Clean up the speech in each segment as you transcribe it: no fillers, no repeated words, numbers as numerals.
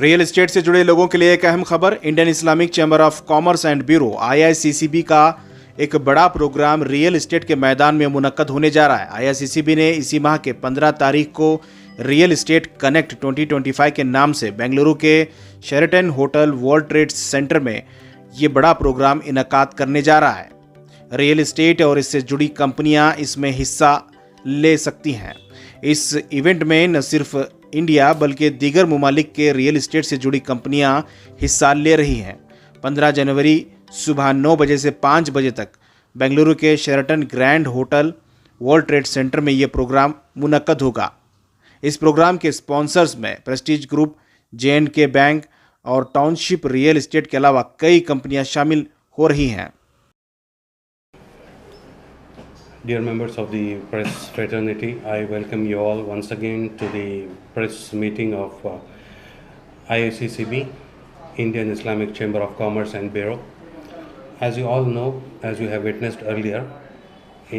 Real estate से जुड़े लोगों के लिए एक अहम खबर। Indian Islamic chamber of commerce and bureau IICCB का एक बड़ा प्रोग्राम रियल एस्टेट के मैदान में मुनक्कद होने जा रहा है। IICCB ने इसी माह के 15 तारीख को रियल एस्टेट कनेक्ट 2025 के नाम से बेंगलुरु के Sheraton hotel world trade centre में ये बड़ा प्रोग्राम इनकाद करने जा रहा है। रियल एस्टेट और इससे जुड़ी कंपनियां इसमें हिस्सा ले सकती हैं। इस इवेंट में न सिर्फ इंडिया बल्कि दीगर ममालिक के रियल एस्टेट से जुड़ी कंपनियां हिस्सा ले रही हैं। 15 जनवरी सुबह 9 बजे से 5 बजे तक बेंगलुरु के Sheraton grand hotel world trade centre में यह प्रोग्राम मुनक्कद होगा। इस प्रोग्राम के स्पॉन्सर्स में प्रेस्टीज ग्रुप, J&K बैंक और टाउनशिप रियल एस्टेट के अलावा कई कंपनियां शामिल हो रही हैं। Dear members of the press fraternity, I welcome you all once again to the press meeting of IICCB, Indian Islamic Chamber of Commerce and Bureau. As you all know, as you have witnessed earlier,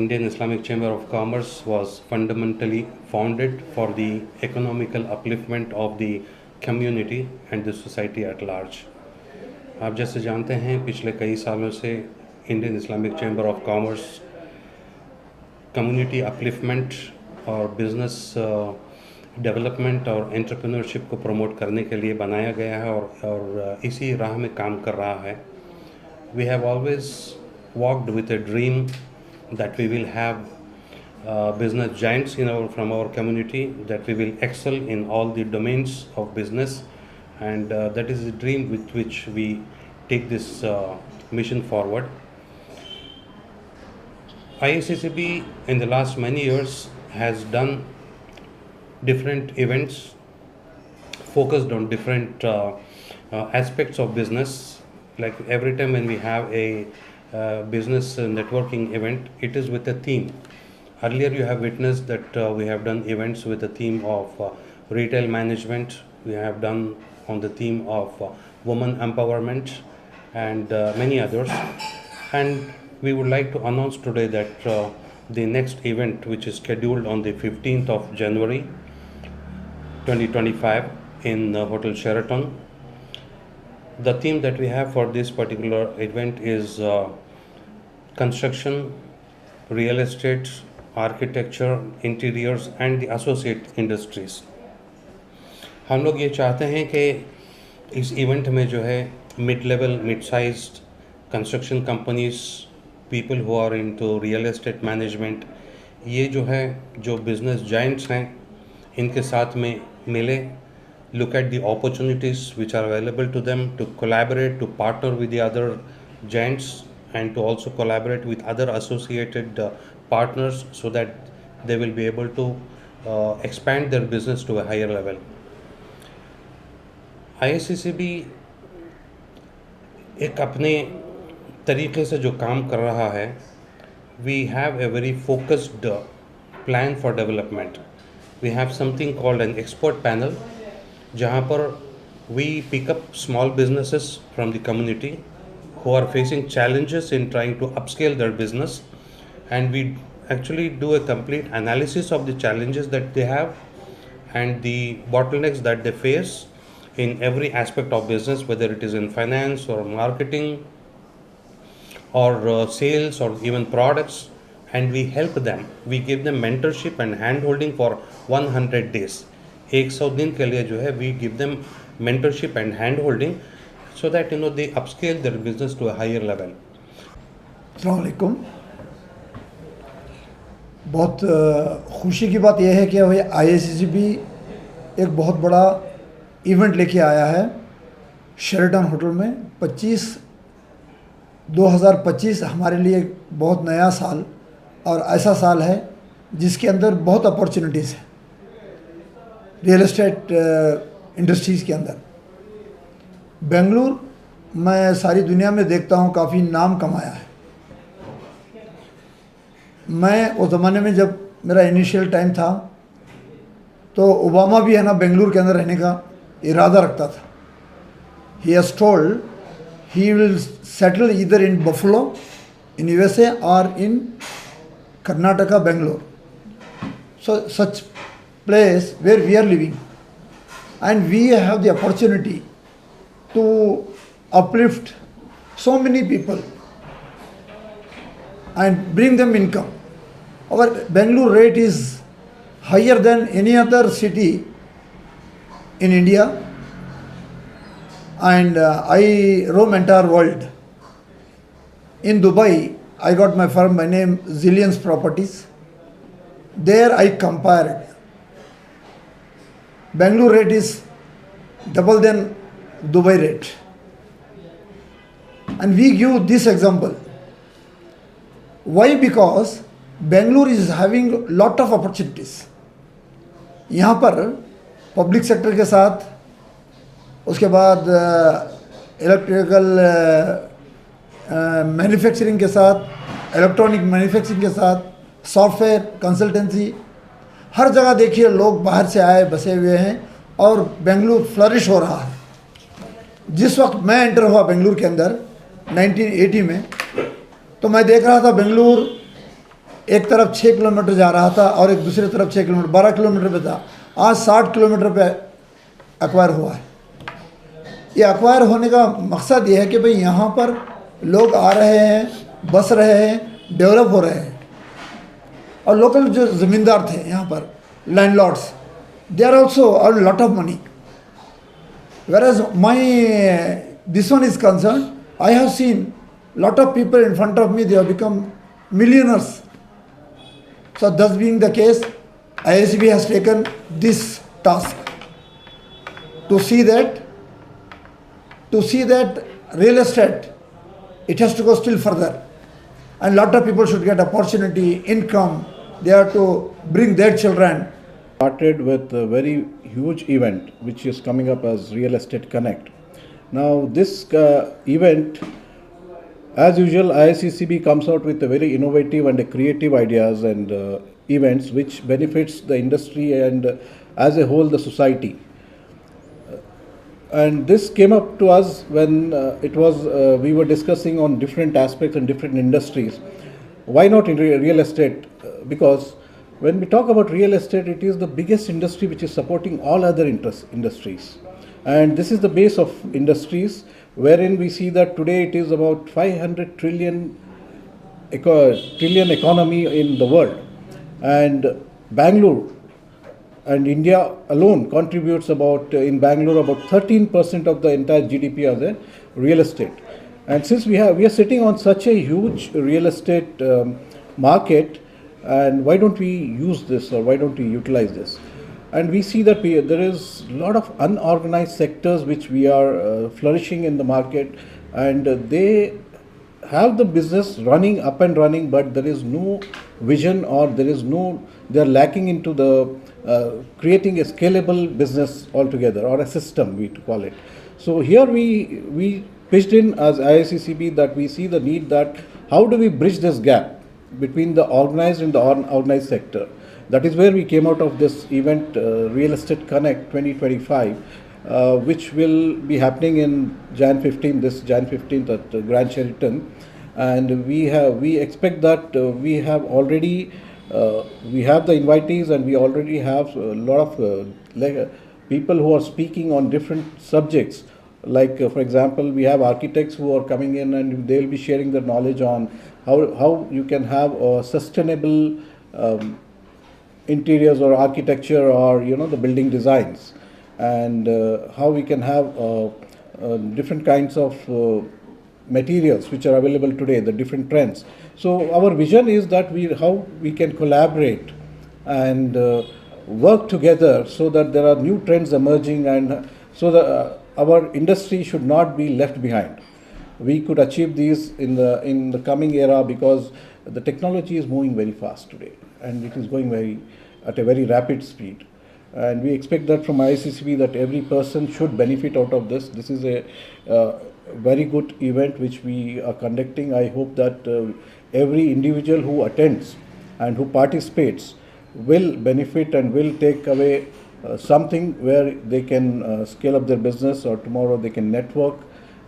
Indian Islamic Chamber of Commerce was fundamentally founded for the economical upliftment of the community and the society at large. आप जैसे जानते हैं, पिछले कई सालों से Indian Islamic chamber of commerce community upliftment और business development और एंटरप्रेन्योरशिप को प्रमोट करने के लिए बनाया गया है और इसी राह में काम कर रहा है। We have always walked with a dream that we will have business giants from our community, that we will excel in all the domains of business, and that is the dream with which we take this mission forward. IICCB in the last many years has done different events focused on different aspects of business. Like every time when we have a business networking event, it is with a theme. Earlier you have witnessed that we have done events with the theme of retail management. We have done on the theme of women empowerment and many others. And we would like to announce today that the next event, which is scheduled on the 15th of January 2025 in Hotel Sheraton, the theme that we have for this particular event is construction, real estate, architecture, interiors and the associate industries. हम लोग ये चाहते हैं कि इस event में जो है mid level, mid sized construction companies, people who are into real estate management, ये जो है जो बिजनेस जायंट्स हैं, इनके साथ में मिले, look at the opportunities which are available to them to collaborate, to partner with the other giants and to also collaborate with other associated partners so that they will be able to expand their business to a higher level. IICCB एक अपने तरीके से जो काम कर रहा है, we have a very focused plan for development. We have something called an expert panel, जहाँ पर we pick up small businesses from the community who are facing challenges in trying to upscale their business, and we actually do a complete analysis of the challenges that they have and the bottlenecks that they face in every aspect of business, whether it is in finance or marketing or sales or even products, and we help them. We give them mentorship and hand holding for 100 days. 100 दिन के लिए जो है we give them mentorship and hand holding so that they upscale their business to a higher level. अस्सलाम वालेकुम। बहुत खुशी की बात यह है कि IICCB एक बहुत बड़ा इवेंट लेके आया है शेरटन होटल में। 2025 हमारे लिए बहुत नया साल और ऐसा साल है जिसके अंदर बहुत अपॉर्चुनिटीज़ है रियल एस्टेट इंडस्ट्रीज़ के अंदर। बेंगलुरु मैं सारी दुनिया में देखता हूँ काफ़ी नाम कमाया है। मैं उस ज़माने में जब मेरा इनिशियल टाइम था तो ओबामा भी है ना बेंगलुरु के अंदर रहने का इरादा रखता था। He has told he will settle either in Buffalo in USA और in Karnataka, Bangalore, so such place where we are living. and we have the opportunity to uplift so many people and bring them income. Our Bangalore rate is higher than any other city in India, and I roam entire world. In Dubai, I got my firm by name Zillions Properties. There I compared. Bangalore rate is double than Dubai rate. And we give this example. Why? Because Bangalore is having lot of opportunities. यहाँ पर public sector के साथ, उसके बाद electrical manufacturing के साथ, electronic manufacturing के साथ, सॉफ्टवेयर कंसल्टेंसी, हर जगह देखिए लोग बाहर से आए बसे हुए हैं और बेंगलुरु फ्लरिश हो रहा है. जिस वक्त मैं एंटर हुआ बेंगलुरु के अंदर 1980 में, तो मैं देख रहा था बेंगलुरु एक तरफ 6 किलोमीटर जा रहा था और एक दूसरी तरफ 6 किलोमीटर, 12 किलोमीटर पे था. आज 60 किलोमीटर पे एक्वायर हुआ है. ये एक्वायर होने का मकसद ये है कि भाई यहाँ पर लोग आ रहे हैं, बस रहे हैं, डेवलप हो रहे हैं. और लोकल जो ज़मींदार थे यहाँ पर, landlords, they are also earn lot of money. Whereas this one is concerned, I have seen lot of people in front of me, they have become millionaires. So thus being the case, Iiccb has taken this task to see that real estate, it has to go still further, and lot of people should get opportunity, income. They have to bring their children. Started with a very huge event which is coming up as Real Estate Connect. Now this event, as usual, Iiccb comes out with a very innovative and creative ideas and events which benefits the industry and as a whole the society. And this came up to us when we were discussing on different aspects and different industries. Why not in real estate? Because when we talk about real estate, it is the biggest industry which is supporting all other industries. And this is the base of industries, wherein we see that today it is about 500 trillion economy in the world. And Bangalore and India alone contributes in Bangalore about 13% of the entire GDP as a real estate. And since we are sitting on such a huge real estate market, and why don't we use this, or why don't we utilize this? And we see that there is a lot of unorganized sectors which we are flourishing in the market, and they have the business running up and running, but there is no vision, or they are lacking into the creating a scalable business altogether, or a system we call it. So here we pitched in as Iiccb that we see the need that how do we bridge this gap between the organized and the unorganized sector. That is where we came out of this event, Real Estate Connect 2025, which will be happening in Jan 15th at Grand Sharanton. And we expect that we have the invitees, and we already have a lot of people who are speaking on different subjects. Like for example, we have architects who are coming in, and they will be sharing their knowledge on how you can have a sustainable interiors or architecture, or the building designs, and how we can have different kinds of materials which are available today, the different trends. So our vision is that how we can collaborate and work together so that there are new trends emerging, and so that our industry should not be left behind. We could achieve these in the coming era, because the technology is moving very fast today, and it is going at a very rapid speed. And we expect that from Iiccb that every person should benefit out of this. This is a very good event which we are conducting. I hope that every individual who attends and who participates will benefit and will take away something where they can scale up their business, or tomorrow they can network,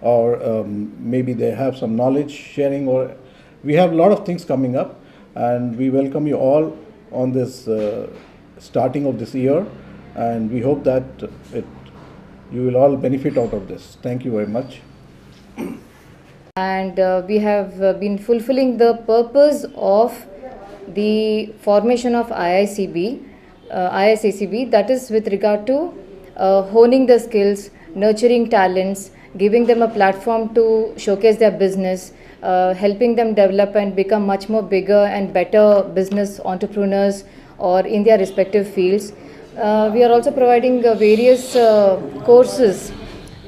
or maybe they have some knowledge sharing, or we have a lot of things coming up, and we welcome you all on this starting of this year. and we hope that you will all benefit out of this. Thank you very much. And we have been fulfilling the purpose of the formation of IICCB, that is with regard to honing the skills, nurturing talents, giving them a platform to showcase their business, helping them develop and become much more bigger and better business entrepreneurs or in their respective fields. We are also providing various courses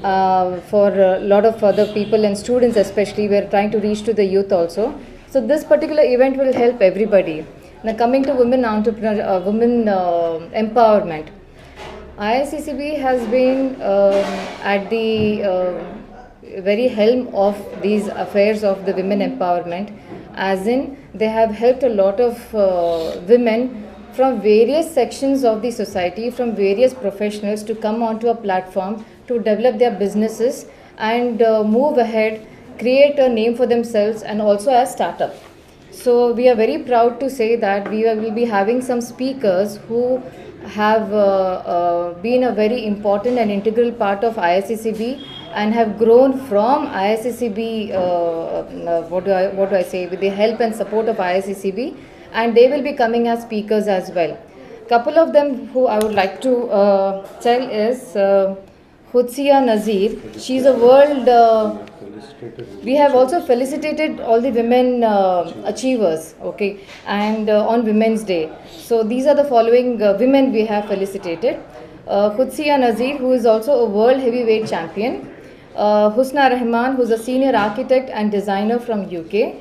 for a lot of other people and students especially. We are trying to reach to the youth also. So this particular event will help everybody. Now coming to women entrepreneur, women empowerment. IICCB has been at the very helm of these affairs of the women empowerment, as in they have helped a lot of women from various sections of the society, from various professionals to come onto a platform to develop their businesses and move ahead, create a name for themselves and also as startup. So we are very proud to say that we will be having some speakers who have been a very important and integral part of IICCB and have grown from IICCB, what do I say, with the help and support of IICCB, and they will be coming as speakers as well. Couple of them who I would like to tell is Hutsia Nazir. She's a world, we have also felicitated all the women achievers, okay, and on Women's Day. So these are the following women we have felicitated. Hutsia Nazir, who is also a world heavyweight champion. Husna Rahman, who is a senior architect and designer from UK.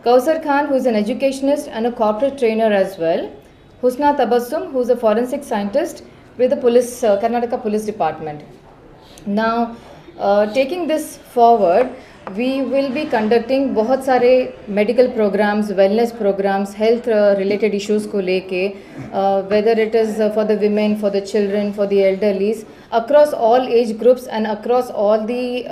Kausar Khan, who is an educationist and a corporate trainer as well. Husna Tabassum, who is a forensic scientist with the police, Karnataka Police Department. Now, taking this forward, we will be conducting बहुत सारे medical programs, wellness programs, health related issues को लेके, whether it is for the women, for the children, for the elderlies, across all age groups and across all the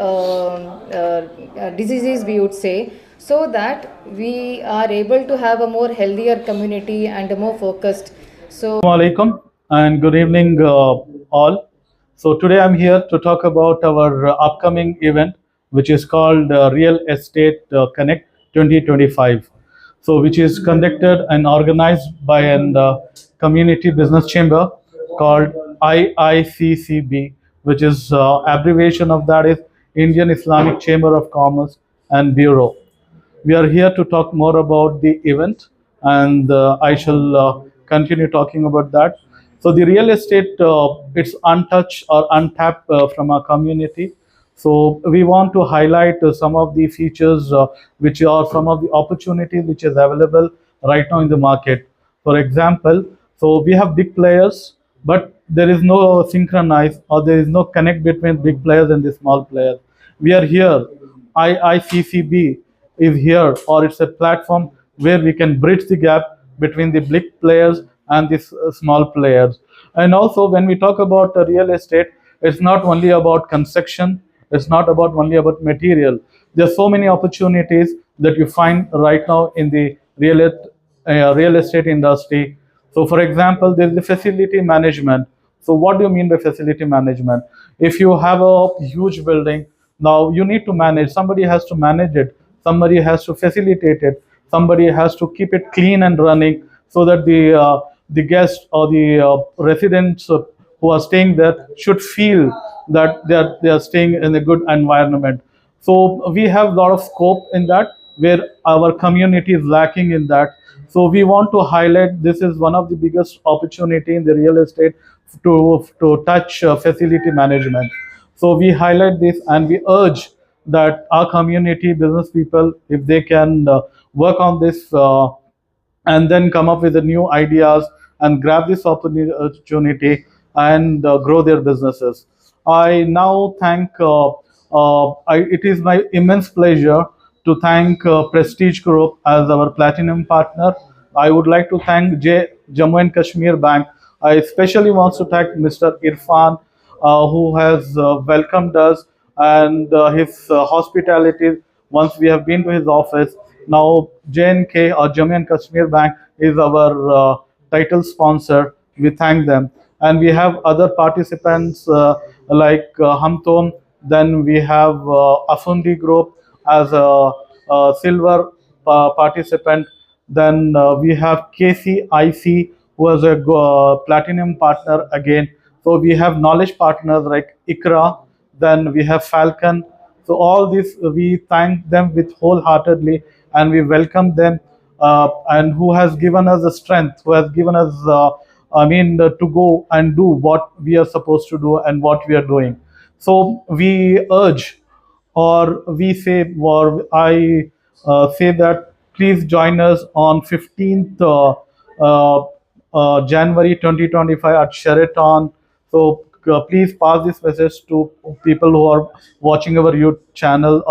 diseases we would say, so that we are able to have a more healthier community and a more focused. So Assalamualaikum and good evening all. So today I'm here to talk about our upcoming event, which is called Real Estate Connect 2025. So which is conducted and organized by a community business chamber called IICCB, which is abbreviation of that is Indian Islamic Chamber of Commerce and Bureau. We are here to talk more about the event, and I shall continue talking about that. So the real estate, it's untouched or untapped from our community. So we want to highlight some of the features which are some of the opportunities which is available right now in the market. For example, so we have big players, but there is no synchronize or there is no connect between big players and the small players. We are here, IICCB is here, or it's a platform where we can bridge the gap between the big players and the small players. And also when we talk about real estate, it's not only about construction, it's not about only about material. There are so many opportunities that you find right now in the real estate industry. So for example, there's the facility management. So what do you mean by facility management? If you have a huge building, now you need to manage, somebody has to manage it, somebody has to facilitate it, somebody has to keep it clean and running so that the guests or the residents who are staying there should feel that they are staying in a good environment. So we have a lot of scope in that where our community is lacking in that. So we want to highlight this is one of the biggest opportunity in the real estate to touch facility management. So we highlight this and we urge that our community business people, if they can work on this and then come up with the new ideas and grab this opportunity and grow their businesses. I now thank, it is my immense pleasure to thank Prestige Group as our platinum partner. I would like to thank Jammu and Kashmir Bank. I especially want to thank Mr. Irfan, who has welcomed us and his hospitality once we have been to his office. Now JNK or Jammu and Kashmir Bank is our title sponsor. We thank them. and we have other participants like Hamtom. Then we have Afundi Group as a silver participant. Then we have KCIC, who is a platinum partner again. So we have knowledge partners like ICRA. Then we have Falcon. So all this, we thank them with wholeheartedly, and we welcome them, and who has given us the strength, who has given us, to go and do what we are supposed to do and what we are doing. So we urge, or we say, or I say that please join us on 15th uh, January 2025 at Sheraton. So please pass this message to people who are watching our YouTube channel.